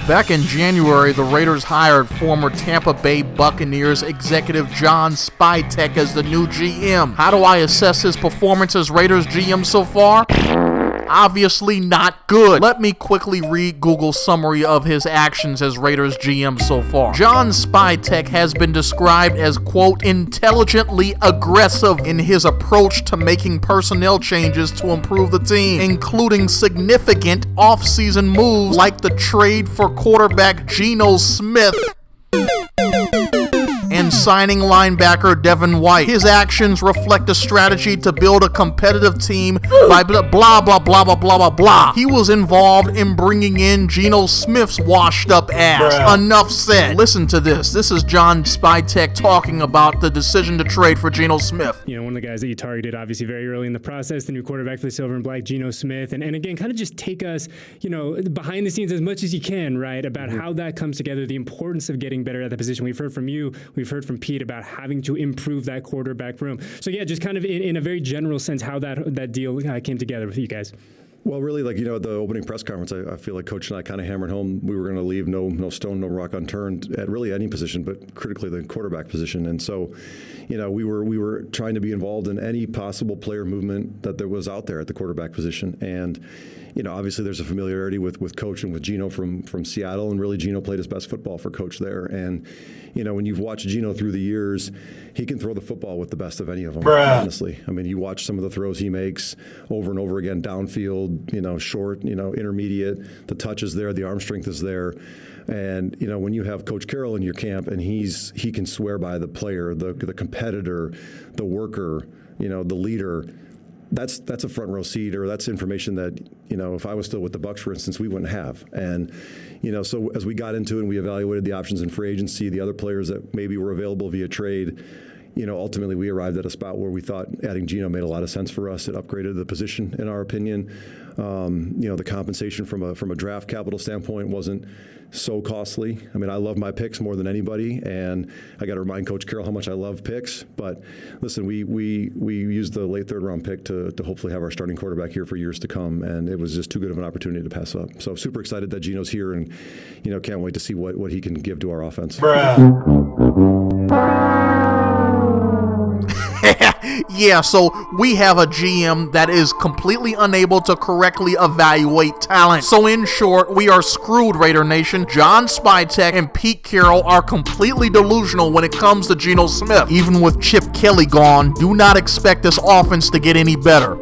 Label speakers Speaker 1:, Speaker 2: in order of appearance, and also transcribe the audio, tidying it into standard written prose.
Speaker 1: Back in January, the Raiders hired former Tampa Bay Buccaneers executive John Spytek as the new GM. How do I assess his performance as Raiders GM so far? Obviously not good. Let me quickly read Google's summary of his actions as Raiders GM so far. John Spytek has been described as, quote, intelligently aggressive in his approach to making personnel changes to improve the team, including significant off-season moves like the trade for quarterback Geno Smith and signing linebacker Devin White. His actions reflect a strategy to build a competitive team by blah, blah, blah, blah, blah, blah, blah. He was involved in bringing in Geno Smith's washed-up ass. Bruh. Enough said. Listen to this. This is John Spytek talking about the decision to trade for Geno Smith.
Speaker 2: You know, one of the guys that you targeted, obviously, very early in the process, the new quarterback for the Silver and Black, Geno Smith. And again, kind of just take us, you know, behind the scenes as much as you can, right, about how that comes together, the importance of getting better at that position. We've heard from you. We've heard from Pete about having to improve that quarterback room. So yeah, just kind of in a very general sense, how that deal came together with you guys.
Speaker 3: Well, really, like, you know, at the opening press conference, I feel like Coach and I kind of hammered home we were going to leave no stone, no rock unturned at really any position, but critically the quarterback position. And so, you know, we were trying to be involved in any possible player movement that there was out there at the quarterback position. And, you know, obviously there's a familiarity with Coach and with Geno from Seattle, and really Geno played his best football for Coach there. And, you know, when you've watched Geno through the years, he can throw the football with the best of any of them, honestly. I mean, you watch some of the throws he makes over and over again, downfield, you know, short, you know, intermediate. The touch is there, the arm strength is there. And, you know, when you have Coach Carroll in your camp and he can swear by the player, the competitor, the worker, you know, the leader, that's a front row seat, or that's information that, you know, if I was still with the Bucs, for instance, we wouldn't have. And, you know, so as we got into it and we evaluated the options in free agency, the other players that maybe were available via trade, you know, ultimately we arrived at a spot where we thought adding Geno made a lot of sense for us. It upgraded the position, in our opinion. You know, the compensation from a draft capital standpoint wasn't so costly. I mean, I love my picks more than anybody, and I got to remind Coach Carroll how much I love picks. But listen, we used the late third round pick to hopefully have our starting quarterback here for years to come, and it was just too good of an opportunity to pass up. So super excited that Geno's here, and, you know, can't wait to see what he can give to our offense.
Speaker 1: Yeah, so we have a GM that is completely unable to correctly evaluate talent. So in short, we are screwed, Raider Nation. John Spytek and Pete Carroll are completely delusional when it comes to Geno Smith. Even with Chip Kelly gone, do not expect this offense to get any better.